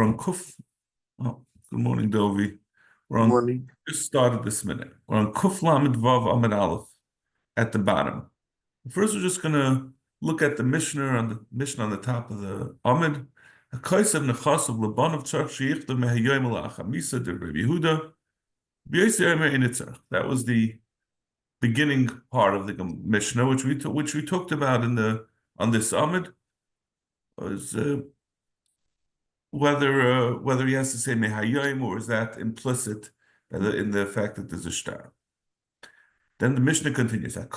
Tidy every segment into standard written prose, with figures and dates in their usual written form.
We're on Kuf. Oh, good morning, Dovi. We're Good on morning. just started this minute. We're on Kuf Lamed Vav Amid Aleph at the bottom. First, we're just gonna look at the Mishnah on the top of the Amid. That was the beginning part of the Mishnah, which we talked about on this Amid. Was whether he has to say mehayim or is that implicit in the fact that there's a shtar. Then the Mishnah continues. Someone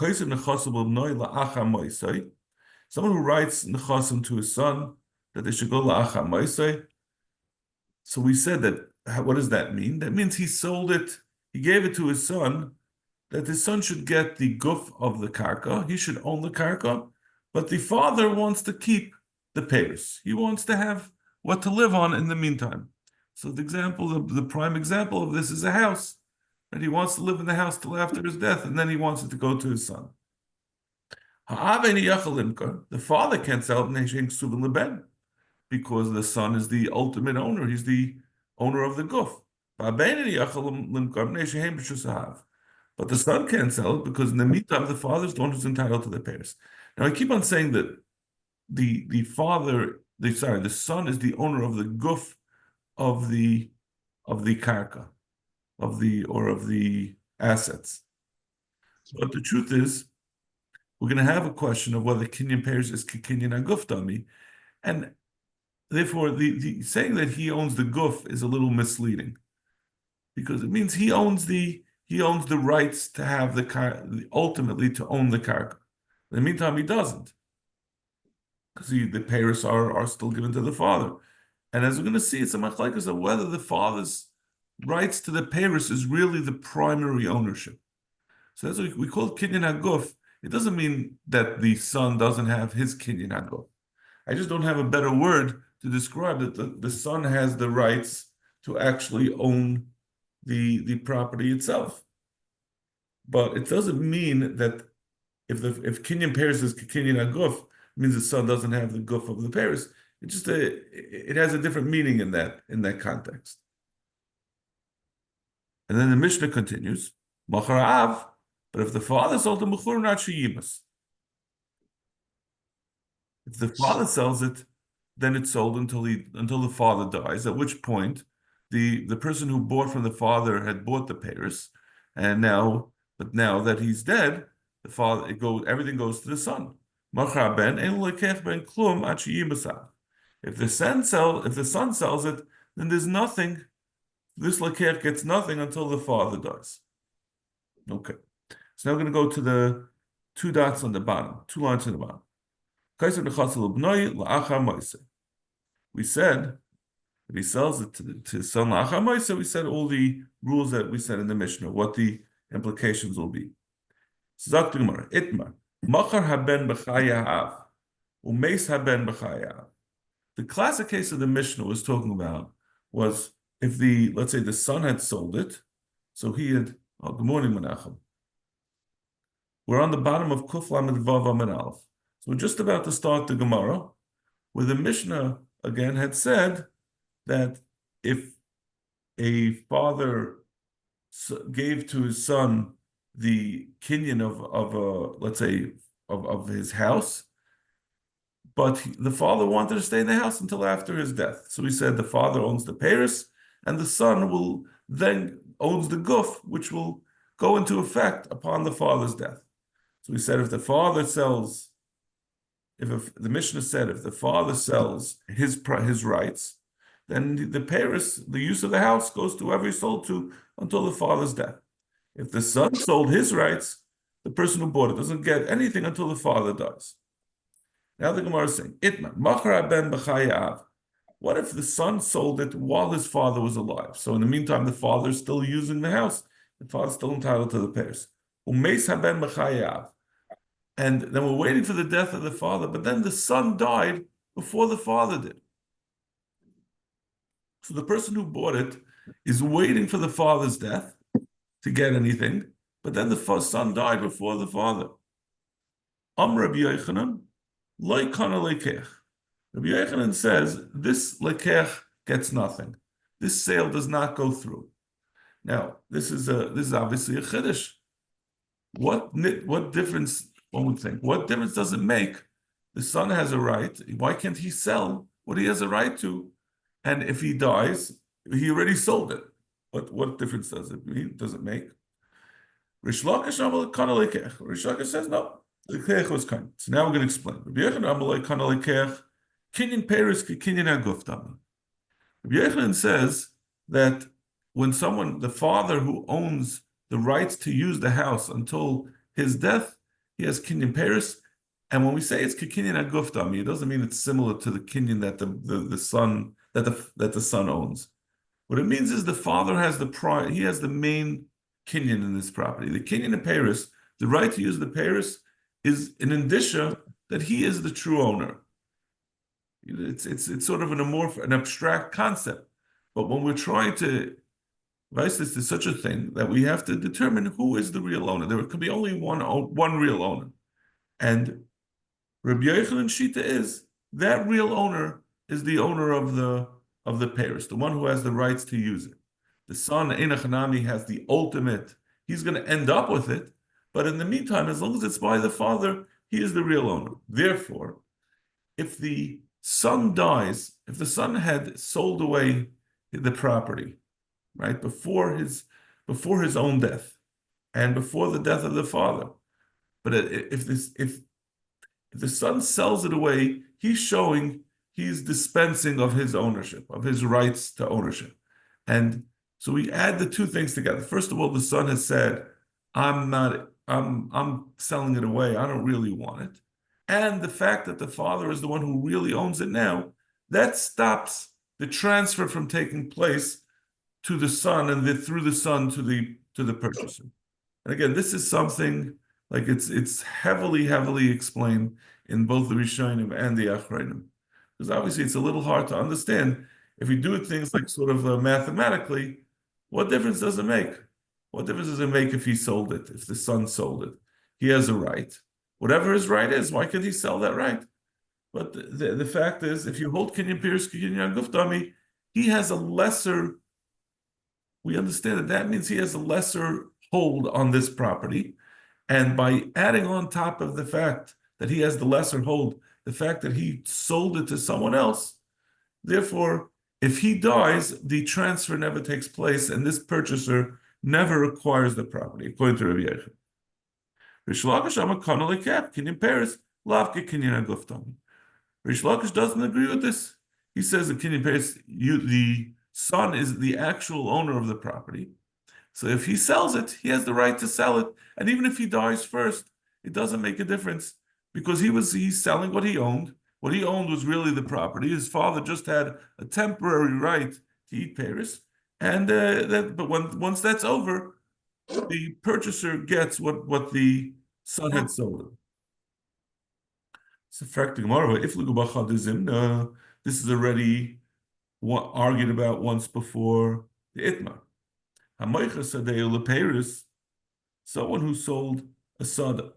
who writes nechasim to his son that they should go la'achar moisei. So we said that. What does that mean? That means he sold it. He gave it to his son, that his son should get the guf of the karka. He should own the karka, but the father wants to keep the payers. He wants to have what to live on in the meantime. So the prime example of this is a house. And he wants to live in the house till after his death, and then he wants it to go to his son. The father can't sell it because the son is the ultimate owner. He's the owner of the guf. But the son can't sell it because in the meantime, the father's the one who's entitled to the payers. Now I keep on saying that the son is the owner of the guf of the karka, of the assets. But the truth is, we're going to have a question of whether kinyan payers is kinyan aguf dami, and therefore the saying that he owns the guf is a little misleading, because it means he owns the rights to have ultimately to own the karka. In the meantime, he doesn't, because the payers are still given to the father. And as we're going to see, it's a machlekes of whether the father's rights to the payers is really the primary ownership. So that's what we call kinyan haguf. It doesn't mean that the son doesn't have his kinyan haguf. I just don't have a better word to describe that the son has the rights to actually own the property itself. But it doesn't mean that if kinyan payers is kinyan haguf, means the son doesn't have the guf of the payers. It has a different meaning in that context. And then the Mishnah continues, Machar, but if the father sold the mechur, not sheyimas. If the father sells it, then it's sold until the father dies. At which point, the person who bought from the father had bought the payers, now that he's dead, everything goes to the son. Machar ben ein lekech ben klum ad sheyimasav. If the son sells it, then there's nothing. This lekech gets nothing until the father dies. Okay. So now we're going to go to the two dots on the bottom, 2 lines on the bottom. We said if he sells it to his son la'achar moisei, we said all the rules that we said in the Mishnah, what the implications will be. Zok the Gemara, Itmar, machar haben b'chayav, umeis haben b'chayav. The classic case of the Mishnah was talking about was if let's say the son had sold it, so he had. Oh, good morning, Menachem. We're on the bottom of Kuf Lamed Vav Amid Aleph. So we're just about to start the Gemara, where the Mishnah again had said that if a father gave to his son the kinyan of his house, but the father wanted to stay in the house until after his death. So he said the father owns the payers, and the son will then owns the guf, which will go into effect upon the father's death. So we said if the father sells, the Mishnah said if the father sells his rights, then the payers, the use of the house, goes to whoever he sold to until the father's death. If the son sold his rights, the person who bought it doesn't get anything until the father dies. Now the Gemara is saying, Itma, machar ben b'chayav. What if the son sold it while his father was alive? So in the meantime, the father is still using the house. The father's still entitled to the payers. Umeis haben b'chayav. And then we're waiting for the death of the father, but then the son died before the father did. So the person who bought it is waiting for the father's death to get anything, but then the son died before the father. Rabbi Yochanan, lo kana lekech. Rabbi Yochanan says this lekech gets nothing. This sale does not go through. Now, this is obviously a chiddush. What difference, one would think, what difference does it make? The son has a right. Why can't he sell what he has a right to? And if he dies, he already sold it. What difference does it mean? Does it make? Rish Lakish Rish Lakish says no. The kech was kind. So now we're going to explain. Kinyan Paris Kinyan Aguftami. Rabbi Yochanan says that when the father who owns the rights to use the house until his death, he has kinyan Paris. And when we say it's kinyan aguftami, it doesn't mean it's similar to the kinyan that the son that the son owns. What it means is the father has he has the main kinyan in this property. The kinyan of Paris, the right to use the Paris, is an indicia that he is the true owner. It's sort of an abstract concept. But when we're trying to this is such a thing that we have to determine who is the real owner. There could be only one real owner. And Rabbi Yochanan Shita is that real owner is the owner of the Paris, the one who has the rights to use it. The son, Einach Hanami, has the ultimate, he's going to end up with it. But in the meantime, as long as it's by the father, he is the real owner. Therefore, if the son dies, if the son had sold away the property, right, before his own death and before the death of the father, but if the son sells it away, he's showing he's dispensing of his ownership, of his rights to ownership. And so we add the two things together. First of all, the son has said, I'm selling it away. I don't really want it. And the fact that the father is the one who really owns it now, that stops the transfer from taking place to the son and through the son to the purchaser. And again, this is something like it's heavily explained in both the Rishonim and the Achrayim. Because obviously it's a little hard to understand. If we do things like sort of mathematically, what difference does it make? What difference does it make if he sold it, if the son sold it? He has a right. Whatever his right is, why can't he sell that right? But the fact is, if you hold Kinyan Pirs, Kinyan Guftami, he has a lesser, we understand that means he has a lesser hold on this property. And by adding on top of the fact that he has the lesser hold, the fact that he sold it to someone else, therefore, if he dies, the transfer never takes place, and this purchaser never acquires the property, according to Rabbi Yochanan. Rish Lakish Kinyan Paris, Lavke Kinyan Aguftami. Rish Lakish doesn't agree with this. He says that Kinyan Paris, the son is the actual owner of the property. So if he sells it, he has the right to sell it. And even if he dies first, it doesn't make a difference because he's selling what he owned. What he owned was really the property. His father just had a temporary right to eat Paris. And once that's over, the purchaser gets what the son had sold him. So, this is already argued about once before the Itmar. Someone who sold a sada.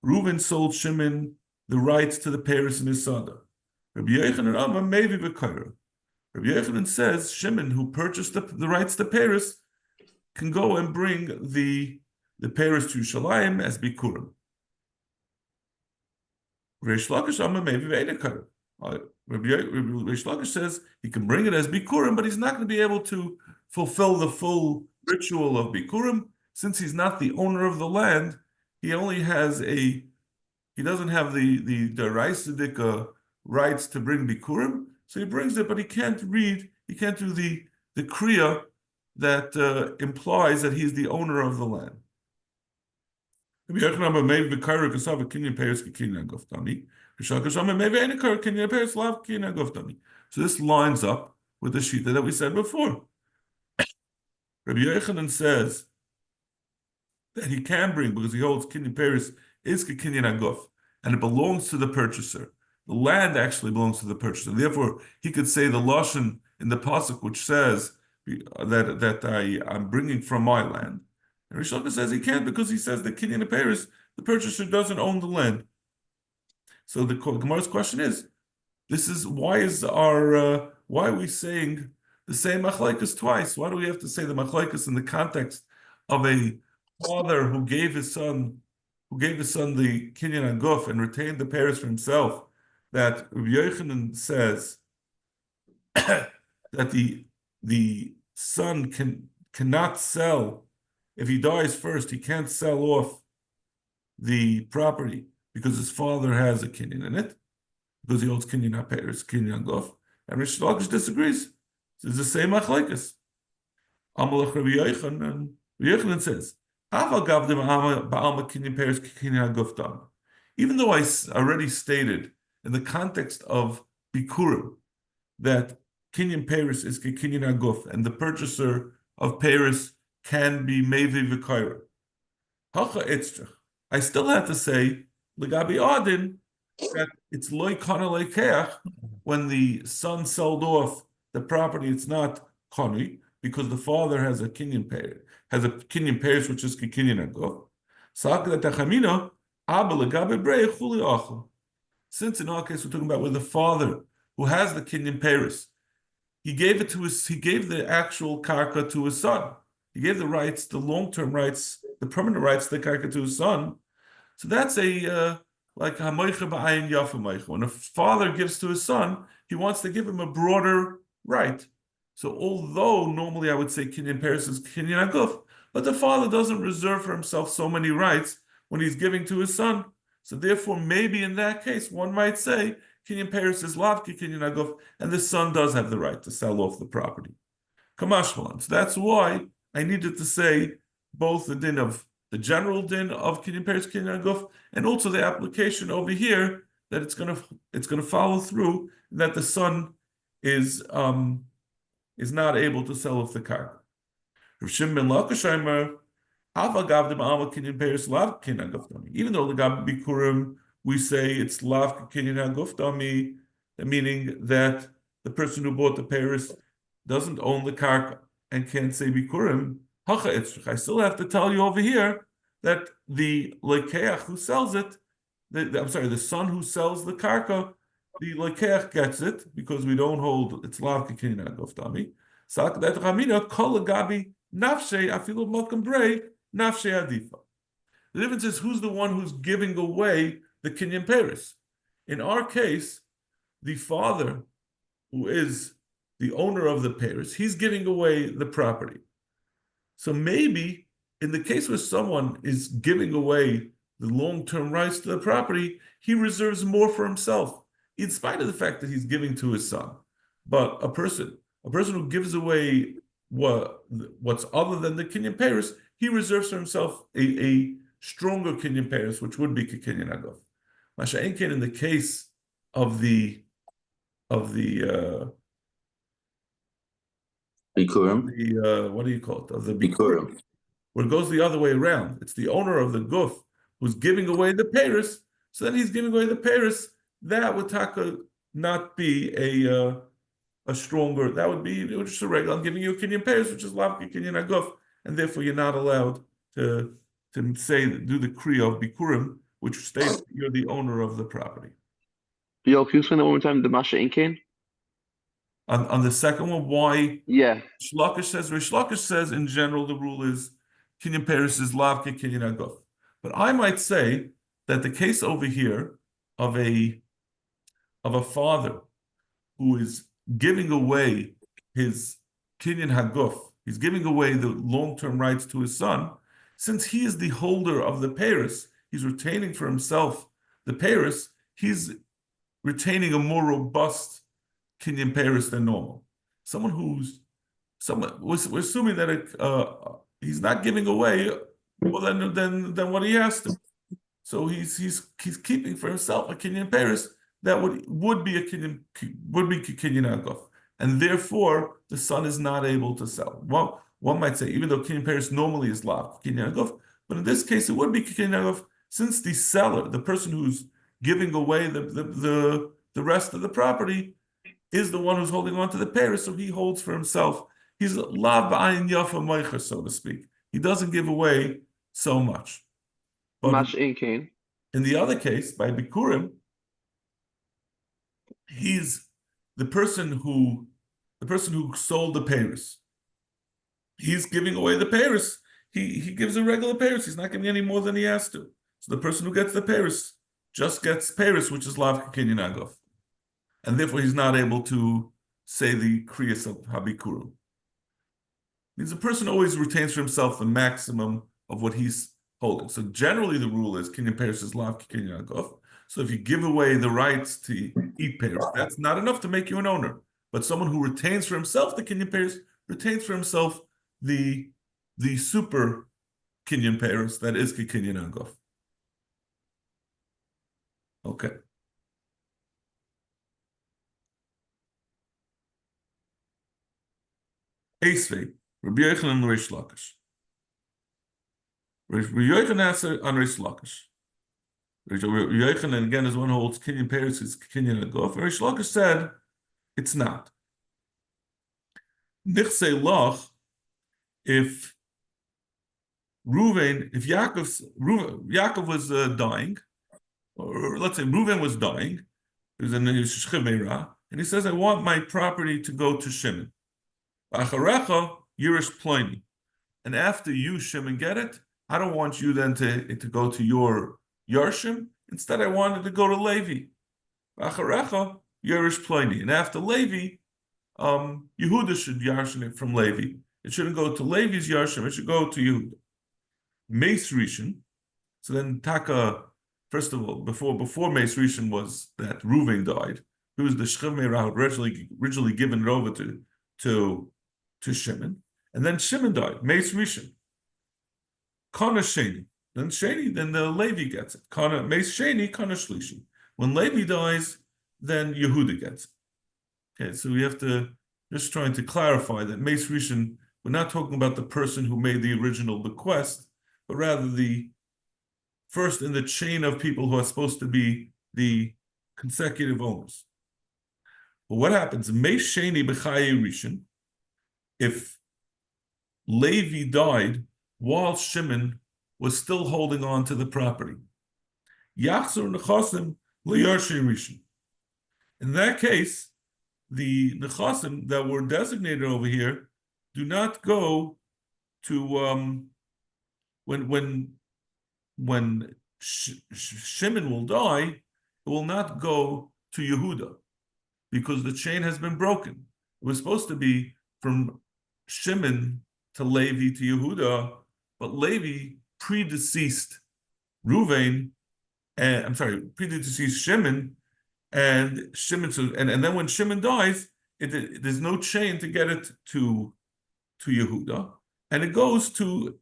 Reuben sold Shimon the rights to the Paris in his sada. Rabbi Yochanan Amma maybe Bekaira. Rabbi Yochanan says Shimon, who purchased the rights to Paris, can go and bring the Paris to Shalayim as Bikurim. Reish Lakish Amma maybe Ve'edekar. Reish Lakish says he can bring it as Bikurim, but he's not going to be able to fulfill the full ritual of Bikurim since he's not the owner of the land. He only has he doesn't have the Raisidik rights to bring Bikurim, so he brings it, but he can't do the Kriya that implies that he's the owner of the land. So this lines up with the shita that we said before. Rabbi Yochanan says that he can bring because he holds Kinyan Paris is Kinyan Aguf, and it belongs to the purchaser. The land actually belongs to the purchaser. Therefore, he could say the lashon in the pasuk which says that I'm bringing from my land. And Rish Lakish says he can't because he says that Kinyan Paris, the purchaser doesn't own the land. So the Gemara's question is, why is our why are we saying the same machlokes twice? Why do we have to say the machlokes in the context of a father who gave his son the kinyan aguf and retained the parents for himself? That Rabbi Yochanan says that the son cannot sell if he dies first. He can't sell off the property because his father has a kinyan in it, because he owns kinyan haperes, kinyan aguf. And Rish Lakish disagrees. So it's the same machlokes. Amalach Rabbi Yochanan, Rabbi Yochanan says, even though I already stated in the context of Bikurim that Kinyan Paris is Kinyan Aguf, and the purchaser of Paris can be Mevi V'Kaira. I still have to say, Legabi Adin, that it's loy kana leikeach when the son sold off the property. It's not kani because the father has a kinyan payers, which is kinyan aguf. Since in our case we're talking about with the father who has the kinyan payers, he gave the actual karka to his son. He gave the rights, the long-term rights, the permanent rights to the karka to his son. So that's a like hamoicha ba'ayin yafa moicha. When a father gives to his son, he wants to give him a broader right. So although normally I would say kinyan paris is kinyan aguf, but the father doesn't reserve for himself so many rights when he's giving to his son. So therefore, maybe in that case, one might say kinyan paris is lavki kinyan aguf, and the son does have the right to sell off the property. Kamashmalan. So that's why I needed to say both the general din of kinyan paris kinyan aguf, and also the application over here that it's gonna follow through that the son is not able to sell off the car. Rav Shimon ben Lakish even though the Gab Bikurim we say it's lav kinyan haguftami, meaning that the person who bought the Paris doesn't own the car and can't say Bikurim. I still have to tell you over here that the lekeach who sells it, the son who sells the karka, the lekeach gets it because we don't hold it's lav kinyan haguftami. Sak that ramina kol gabi nafshe afilu malkam brei nafshe adifa. The difference is who's the one who's giving away the kinyan paris. In our case, the father, who is the owner of the paris, he's giving away the property. So maybe in the case where someone is giving away the long-term rights to the property, he reserves more for himself, in spite of the fact that he's giving to his son. But a person who gives away what's other than the kinyan paris, he reserves for himself a stronger kinyan paris, which would be kinyan aguf. Masha'enken in the case of the Bikurim. What do you call it? Of the Bikurim. Where it goes the other way around. It's the owner of the guf who's giving away the paris. So then he's giving away the paris. That would not be a stronger. That would be just a regular. I'm giving you a kinyan paris, which is lavki kinyan aguf, and therefore you're not allowed to do the kriya of bikurim, which states that you're the owner of the property. Yo, can you explain that one more time? The Masha Incan? On the second one, why? Yeah. Rish Lakish says in general the rule is kinyan paris is lavke kinyan aguf. But I might say that the case over here of a father who is giving away his kinyan haguf, he's giving away the long-term rights to his son, since he is the holder of the paris, he's retaining for himself the paris, he's retaining a more robust kinyan paris than normal. We're assuming that he's not giving away more than what he has to. So he's keeping for himself a kinyan paris that would be kinyan aguf, and therefore the son is not able to sell. Well, one might say even though kinyan paris normally is lav kinyan aguf, but in this case it would be kinyan aguf since the seller, the person who's giving away the rest of the property, is the one who's holding on to the paris, so he holds for himself. He's lav ba'ayin yafa moicha, so to speak. He doesn't give away so much. But in the other case, by bikurim, he's the person who the person who sold the Paris, he's giving away the Paris. He gives a regular Paris. He's not giving any more than he has to. So the person who gets the Paris just gets Paris, which is Lav Kinyan Agov. And therefore he's not able to say the Kriyas of Habikuru. Means the person always retains for himself the maximum of what he's holding. So generally the rule is Kinyan Paris is Lav Kinyan Agov. So if you give away the rights to eat Paris, that's not enough to make you an owner. But someone who retains for himself the Kinyan Paris retains for himself the super Kinyan Paris that is Kinyan Agov. Okay. Esvei, Rabbi Yochanan and Reish Lakish. Rabbi Yochanan answered on Reish Lakish. Rabbi Yochanan again is one who holds Kinyan Paris is Kinyan Agov. Reish Lakish said it's not. Nichsei Lach, if Yaakov was dying, or let's say Reuven was dying, he was in his Shechimera, and he says, I want my property to go to Shimon. Acharecha, Yirish Ploini. And after you, Shimon, get it, I don't want you then to go to your Yarshim. Instead, I wanted to go to Levi. Acharecha, Yirish Ploini. And after Levi, Yehuda should Yarshim it from Levi. It shouldn't go to Levi's Yarshim, it should go to Yehuda. Meis Rishon. So then Taka, first of all, before Meis Rishon was that Reuven died, who was the Shechimera originally given it over to Shimon, and then Shimon died. Meis Rishon, Kana Sheni, then the Levi gets it. Kana Meis Sheni, Kana Shlishi. When Levi dies, then Yehuda gets it. Okay, so we have to just trying to clarify that Meis Rishon, we're not talking about the person who made the original bequest, but rather the first in the chain of people who are supposed to be the consecutive owners. But what happens? Meis Sheni b'chaye Rishon, if Levi died while Shimon was still holding on to the property. Yachzor nechasim liyarshe Rishon. In that case, the nechasim that were designated over here do not go to when Shimon will die, it will not go to Yehuda because the chain has been broken. It was supposed to be from Shimon to Levi to Yehuda, but Levi predeceased Reuven, predeceased Shimon, and Shimon. And then when Shimon dies, there's no chain to get it to Yehuda, and it goes to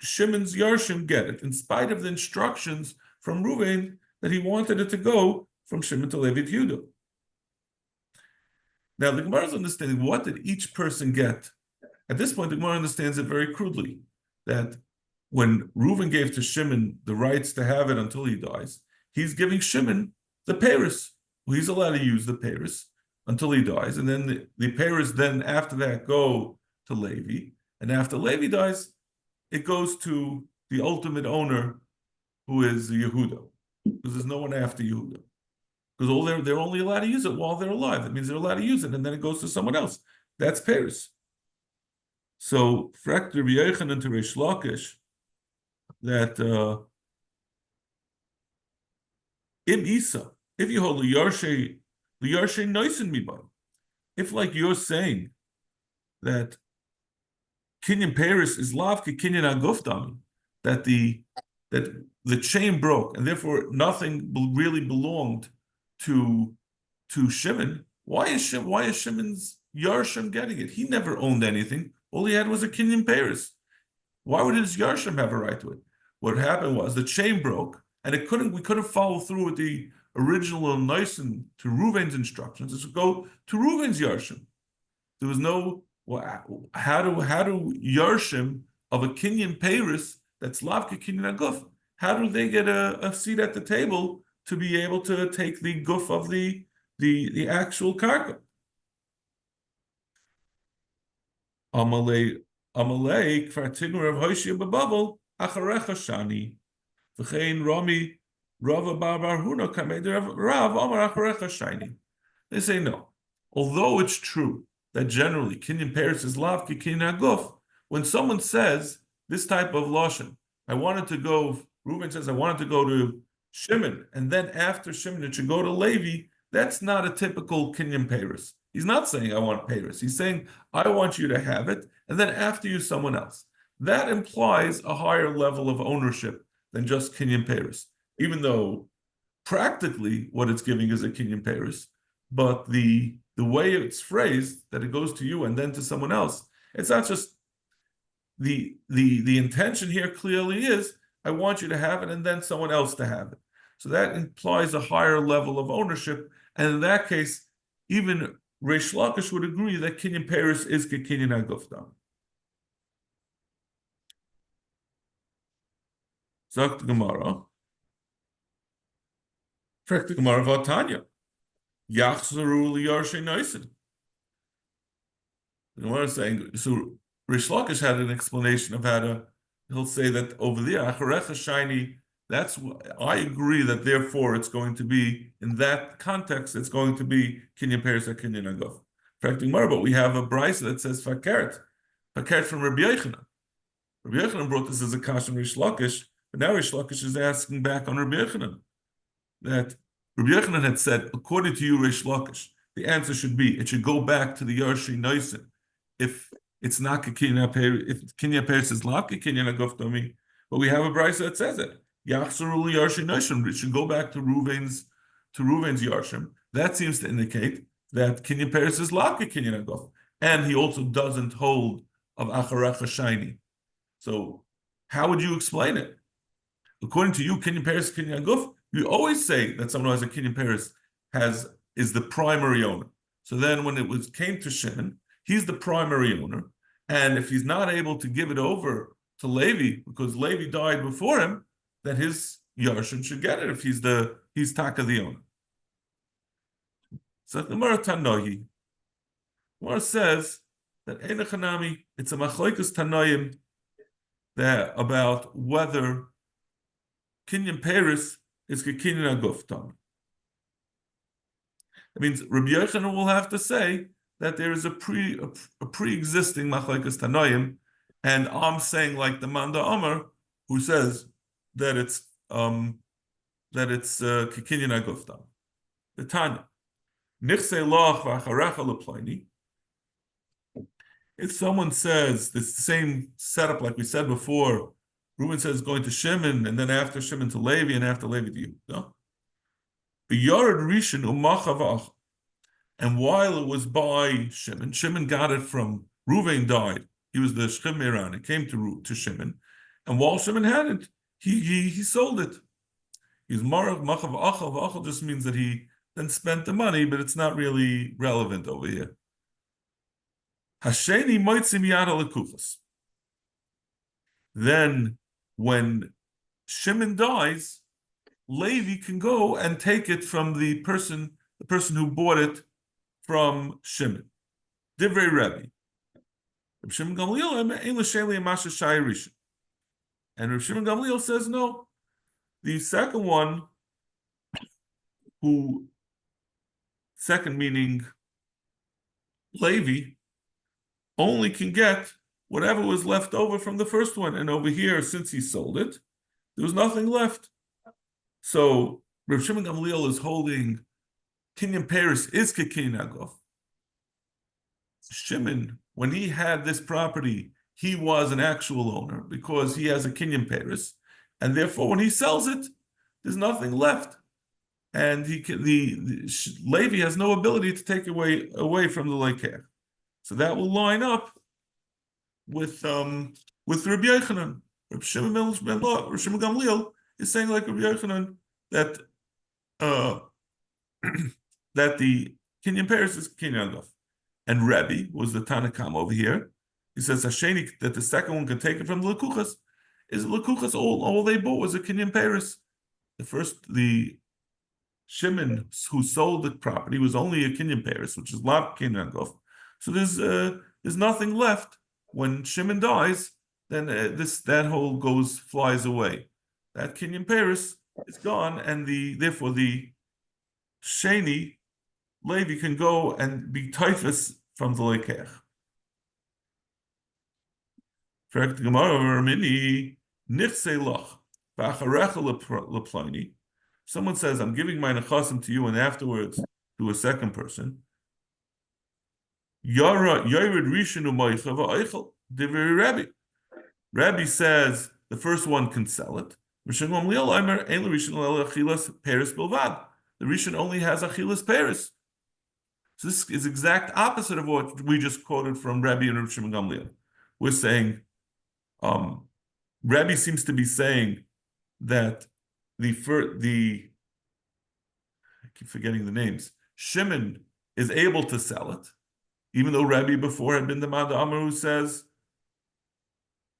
Shimon's Yarshim get it, in spite of the instructions from Reuven that he wanted it to go from Shimon to Levi to Yehuda. Now, the Gemara is understanding what did each person get. At this point, the Gemara understands it very crudely, that when Reuven gave to Shimon the rights to have it until he dies, he's giving Shimon the Paris. Well, he's allowed to use the Paris until he dies, and then the Paris then after that go to Levi, and after Levi dies, it goes to the ultimate owner, who is Yehuda, because there's no one after Yehuda. Because they're only allowed to use it while they're alive. That means they're allowed to use it, and then it goes to someone else. That's Paris. So, Frak Rabbi Yochanan to Reish Lakish, that Im Isa, if you hold the Yarshe Noisen Mibai, if like you're saying that Kinyan Paris is Lavka Kinyan Agufdami, that the chain broke and therefore nothing really belonged to Shimon. Why is Shimon's Yarshim getting it? He never owned anything. All he had was a Kinyan Paris. Why would his Yarshim have a right to it? What happened was the chain broke, and we couldn't follow through with the original Nisan to Reuven's instructions. It should go to Reuven's Yarshim. There was no how do Yarshim of a Kinyan Paris that's Lavka Kinyan Aguf, how do they get a seat at the table to be able to take the guf of the actual karka? Amalei kvartigner of Hoshia Babel acharecha shani v'chein Rami Rava Bar Huna kameder Rav Amar acharecha shani. They say no. Although it's true that generally Kinyan Paris is lav ki Kinyan Aguf. When someone says this type of lashon, I wanted to go. Reuben says I wanted to go to Shimon, and then after Shimon it should go to Levi. That's not a typical Kinyan Paris. He's not saying I want Paris. He's saying I want you to have it, and then after you someone else. That implies a higher level of ownership than just Kinyan Paris, even though practically what it's giving is a Kinyan Paris, but the way it's phrased, that it goes to you and then to someone else, it's not just the intention here clearly is I want you to have it and then someone else to have it. So that implies a higher level of ownership, and in that case, even Reish Lakish would agree that Kinyan Paris is Kinyan Aguftan. Sagt the Gemara. Fragt the Gemara Vatanya. Yachzaru liyarshe noisen. The Gemara is saying, so Reish Lakish had an explanation of how to, he'll say that over there, Acharecha shiny, that's, I agree that therefore it's going to be, in that context, it's going to be Kinyan Paris or Kinyan Aguf. Fragt the Gemara, but we have a brisa that says Fakert from Rabbi Yochanan. Rabbi Yochanan brought this as a kash on Reish Lakish, but now Reish Lakish is asking back on Rabbi Yochanan that Rabbi Yochanan had said, according to you, Reish Lakish, the answer should be, it should go back to the Yarshi Noisen. If it's not Kinyan Paris, if Kinyan Paris is not Kinyan Aguf Domi, but we have a brisa that says it. Yachzarul Yarshi Noisen, it should go back to Reuven's Yarshim. That seems to indicate that Kinyan Paris is not Kinyan Aguf. And he also doesn't hold of Acharecha Shiny. So how would you explain it? According to you, Kinyan Paris, Kinyan Aguf, you always say that someone who has a Kinyan Paris is the primary owner. So then when it came to Shimon, he's the primary owner. And if he's not able to give it over to Levi, because Levi died before him, then his Yarshim should get it if he's Taka the owner. So the Gemara Tanohi. Gemara says that Einachanami, it's a Machlokes Tanoim that about whether Kinyan Paris is Kinyan Aguf Tam. It means Rabbi Yochanan will have to say that there is a pre-existing Machlokes Tanoim, and I'm saying like the Manda Amar, who says that it's Kinyan Aguf Tam. The Tanya. If someone says this same setup like we said before, Reuben says going to Shimon, and then after Shimon to Levi, and after Levi to you. No? And while it was by Shimon got it from Reuven died. He was the Shechem Meran. It came to Shimon, and while Shimon had it, he sold it. He's Marav Machav Achal. Achal just means that he then spent the money, but it's not really relevant over here. Hasheni Moitzim Yad Alekufas. Then, when Shimon dies, Levi can go and take it from the person who bought it from Shimon. Divrei Rebbe. Reb Shimon Gamliel ein l'sheli amasha shai rishon. And Reb Shimon Gamliel says no. The second one, second meaning Levi, only can get whatever was left over from the first one. And over here, since he sold it, there was nothing left. So Reb Shimon Gamliel is holding Kinyan Paris is Kinyan Aguf. Shimon, when he had this property, he was an actual owner because he has a Kinyan Paris, and therefore when he sells it, there's nothing left, and Levi has no ability to take away from the Leikeh. So that will line up with Rabbi Yochanan. Rabbi Shimon Gamliel is saying like Rabbi Yochanan that that the Kinyan Paris is Kinyan Aguf. And Rebbe was the Tanakam over here. He says Hasheni, that the second one can take it from the Lekuchas. Is Lekuchas all they bought was a Kinyan Paris. The Shimon who sold the property was only a Kinyan Paris, which is Lav Kinyan Aguf. So there's nothing left. When Shimon dies, then that whole flies away. That Kinyan Paris is gone, and therefore the Sheni Levi can go and be typhus from the Lekeach. Fragt the Gemara, Mini nichse loch v'acharecha leploni. Someone says, "I'm giving my nechasim to you," and afterwards to a second person. Yara Yared Rishon u'Moicha v'Oichel Divrei Rabbi. Rabbi says the first one can sell it. Rishon Gamliel Aimer Ein Rishon Ela Achilas Peres Bilvad. The Rishon only has Achilas Peres. So this is exact opposite of what we just quoted from Rabbi and Rishon Gamliel. We're saying, Rabbi seems to be saying that I keep forgetting the names. Shimon is able to sell it, even though Rabbi before had been the Mad Amar who says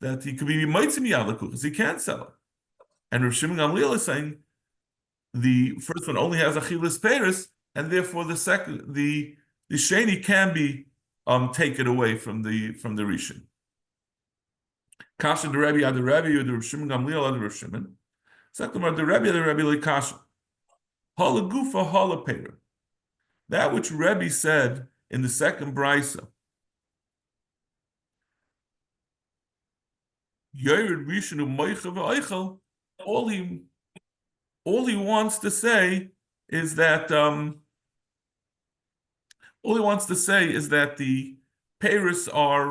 that he could be Maitzim Yalaku because he can't sell it. And Rav Shimon Gamliel is saying the first one only has Achilas Peres, and therefore the second, the Sheni can be taken away from the Rishon. Kasha the Rabbi ad the Rabbi or the Rav Shimon Gamliel ad the Rav Shimon. Second one, the Rabbi like Kasha. Hala Gufa Hala Peir. That which Rabbi said in the second brisa, Yared Rishon u'Moicha v'Oichel, all he wants to say is that the peiros are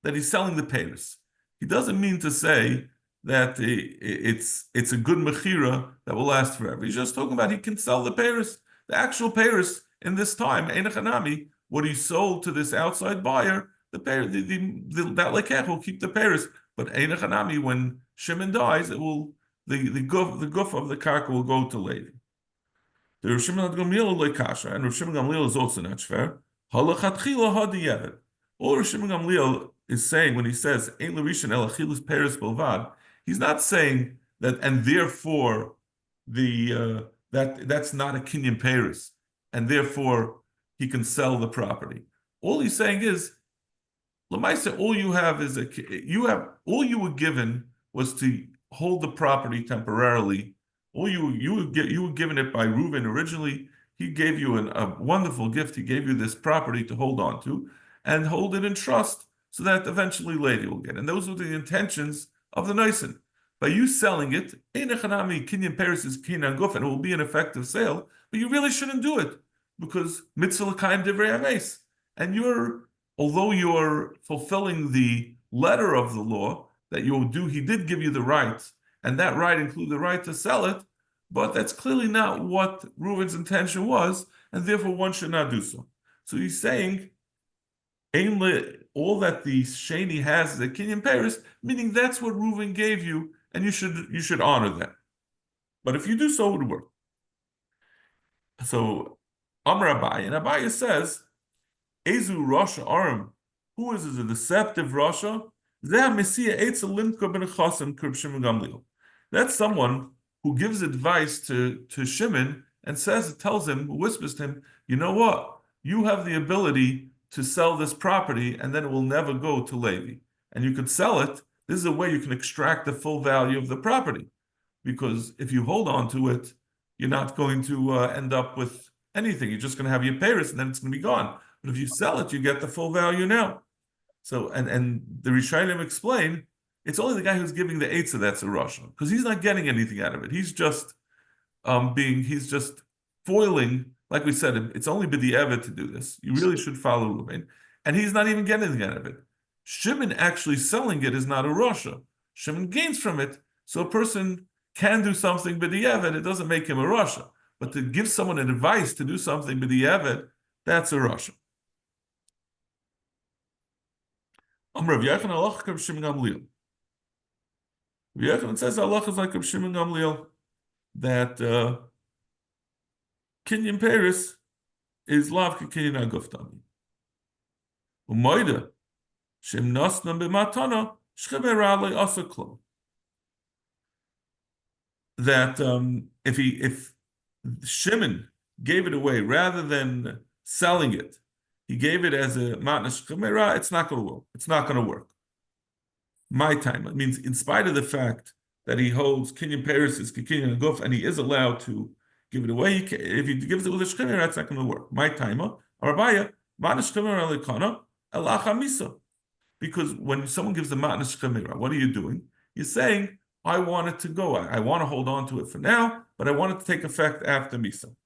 that he's selling the peiros. He doesn't mean to say that it's a good mechira that will last forever. He's just talking about he can sell the peiros, the actual peiros in this time. Einachanami, what he sold to this outside buyer, that lekech will keep the peiros. But Einachanami, when Shimon dies, it will the guf of the karka will go to Levi. The Rav Shimon Gamliel lekasha, and Rav Shimon Gamliel is also not fair. Halachatchila hadiyevet. All Rav Shimon Gamliel is saying when he says Ein l'rishon el achilas peres bilvad, he's not saying that, and therefore that's not a kinyan peres, and therefore he can sell the property. All he's saying is, Lamaisa, all you have is all you were given was to hold the property temporarily. All you were given it by Reuven originally. He gave you a wonderful gift. He gave you this property to hold on to and hold it in trust so that eventually Levi will get it. And those were the intentions of the Nisan. By you selling it, Einachanami Kinyan Peres is Kinyan Guf, and it will be an effective sale, but you really shouldn't do it because Mitzvah L'Kayim Divrei Ames. And although you're fulfilling the letter of the law that you will do, he did give you the right, and that right included the right to sell it, but that's clearly not what Reuven's intention was, and therefore one should not do so. So he's saying, all that the Sheni has is a Kinyan Peres, meaning that's what Reuven gave you, and you should honor that. But if you do so, it would work. So Amar Abaye, and Abaye says, Ezu Rasha Aram, who is a deceptive Rasha? That's someone who gives advice to Shimon and tells him, whispers to him, you know what? You have the ability to sell this property and then it will never go to Levi. And you could sell it. This is a way you can extract the full value of the property. Because if you hold on to it, you're not going to end up with anything. You're just going to have your peiros and then it's going to be gone. But if you sell it, you get the full value now. So, and the Rishonim explain, it's only the guy who's giving the eitzah that's a Rasha, because he's not getting anything out of it. He's just he's just foiling, like we said, it's only b'di'evet to do this. You really should follow Reuven. And he's not even getting anything out of it. Shimon actually selling it is not a Rasha. Shimon gains from it, so a person can do something b'di'evet, it doesn't make him a Rasha. But to give someone advice to do something b'di'evet, that's a Rasha. Rav Yochanan halacha Rav Shimon Gamliel. Rav Yochanan says halacha is like Rav Shimon Gamliel, that Kinyan Peres is lav Kinyan Aguf Tami. Umayda Shem Nasna b'matana shcheber alei asa klum. That if Shimon gave it away rather than selling it, he gave it as a matna shchemera, it's not going to work. It's not going to work. My time. It means in spite of the fact that he holds Kinyan Peres is Kinyan Guf, and he is allowed to give it away, if he gives it with a shchemera, it's not going to work. My timer, Arabaya, Matnas Chemira lekana elacha misa. Because when someone gives the matnas chemira, what are you doing? You're saying, I want it to go. I want to hold on to it for now, but I want it to take effect after misa.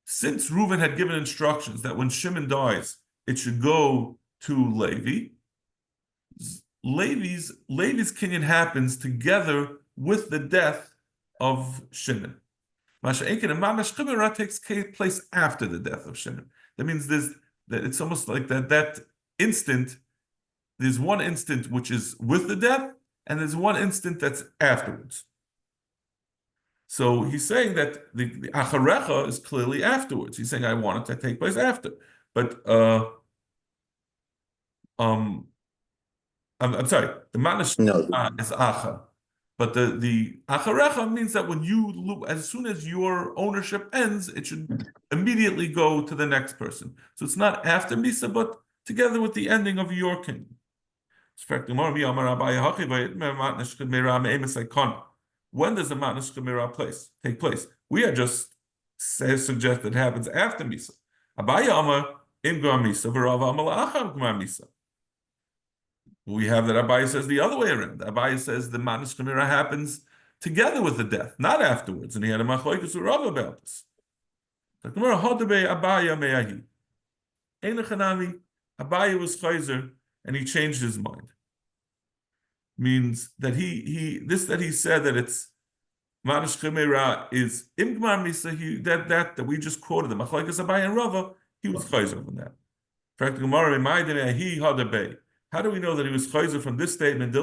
Since Reuven had given instructions that when Shimon dies, it should go to Levi, Levi's kinyan happens together with the death of Shimon. Masha Enkin and Mamash Chimera takes place after the death of Shimon. That means that it's almost like that instant. There's one instant which is with the death, and there's one instant that's afterwards. So he's saying that the acharecha is clearly afterwards. He's saying I want it to take place after, but I'm sorry, the manash is acha, but the acharecha means that when as soon as your ownership ends, it should immediately go to the next person. So it's not after misa, but together with the ending of your kingdom. When does the matnas chemira take place? We are just suggest it happens after misa. Abaya amar im gram misa, v'Rava amar la'achar gram misa. We have that Abaya says the other way around. Abaya says the matnas chemira happens together with the death, not afterwards. And he had a machlokes with Rava about this. The Gemara hadabei Abaya me'ahi. Einachanami, Abaya was chayzer and he changed his mind. Means that he said that it's Manish Chemera is Imgmar Misa, that we just quoted the Machlokes Abaye and Rava, he was chayzer from that. How do we know that he was chayzer from this statement?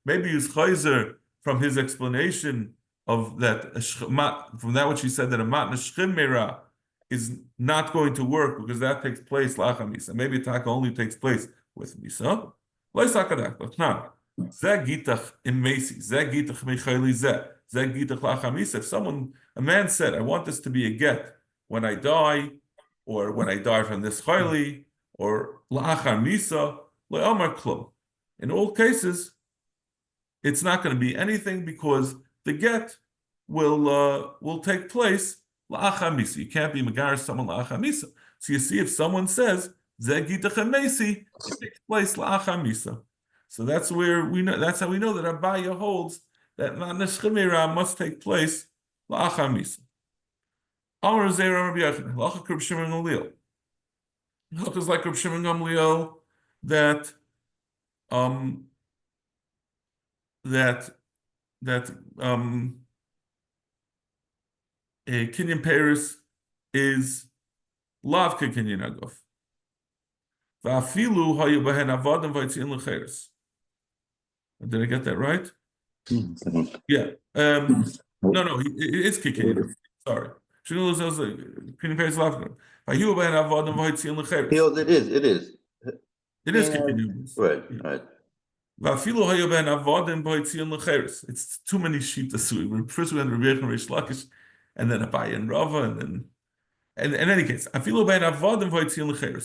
Maybe he was chayzer from his explanation of that, from that which he said that a Matnish Chemera is not going to work because that takes place Lacha Misa. Maybe Taka only takes place with Misa. If a man said, I want this to be a get when I die, or when I die from this chayli, or la'achar misa, le'amar klum. In all cases, it's not going to be anything because the get will take place la'achar misa. You can't be megaris someone la'achar misa. So you see, if someone says, it takes place la'achar misa. So that's where we know. That's how we know that Abaya holds that matnas chemira must take place la'achar misa. Amar Zera Rabbi Yochanan, halacha Reb Shimon Gamliel. Halacha is like Reb Shimon Gamliel that a kinyan Paris is lavka kinyan aguf. Va'afilu hayu behen avadim v'yitziin l'cheres. Did I get that right? Yeah. No, it's kinyan. Sorry. It is. It is kinyan. Right. It's too many sheep to see. First we had Rabbi Yechon Reish Lakish, and then Abaye and Rava, and then. And in any case,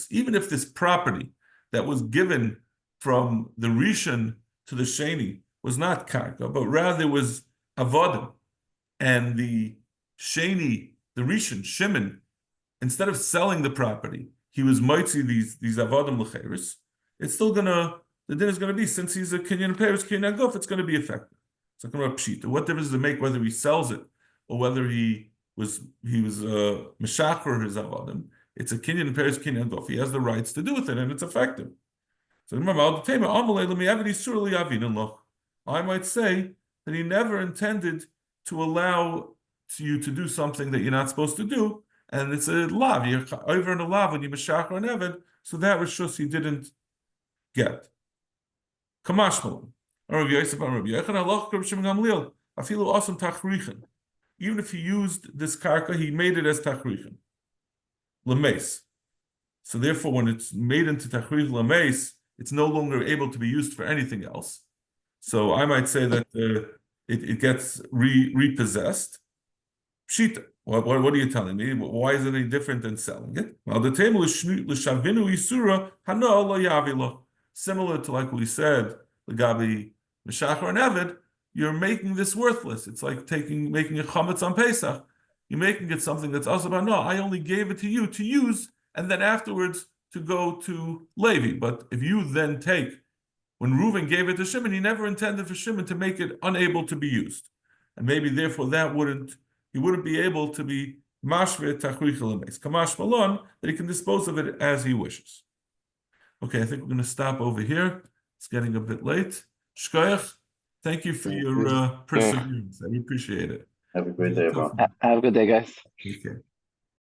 even if this property that was given from the Rishon to the Sheni was not karka, but rather was avodim, and the Sheni, the Rishon, Shimon, instead of selling the property, he was mitzi these avodim l'cheres. It's still the din is gonna be, since he's a kinyan peres, kinyan aguf, it's gonna be effective. It's like a pshita. What difference does it make whether he sells it or whether he was meshacher his avodim? It's a kinyan peres kinyan aguf. He has the rights to do with it, and it's effective. So I might say that he never intended to allow you to do something that you're not supposed to do, and it's a lav. You're over in a lav when you meshacher an eved, so that was just he didn't get. Kamashmalim. Even if he used this karka, he made it as tachrichin. Lameis. So therefore, when it's made into tachrich lameis, it's no longer able to be used for anything else. So I might say that it gets repossessed. Pshita. What are you telling me? Why is it any different than selling it? Well, the table is l'shavinu isura hana lo yavilo. Similar to like we said, Gabi Meshachar and Eved, you're making this worthless. It's like making a chametz on Pesach. you're making it something that's also about, no, I only gave it to you to use, and then afterwards to go to Levi. But if you then take, when Reuven gave it to Shimon, he never intended for Shimon to make it unable to be used. And maybe therefore he wouldn't be able to be mashve tachrich lemes. Kamash malon, that he can dispose of it as he wishes. Okay, I think we're going to stop over here. It's getting a bit late. Shkoyach, thank you for your perseverance. I appreciate it. Have a great day, everyone. Have a good day, guys. Take care.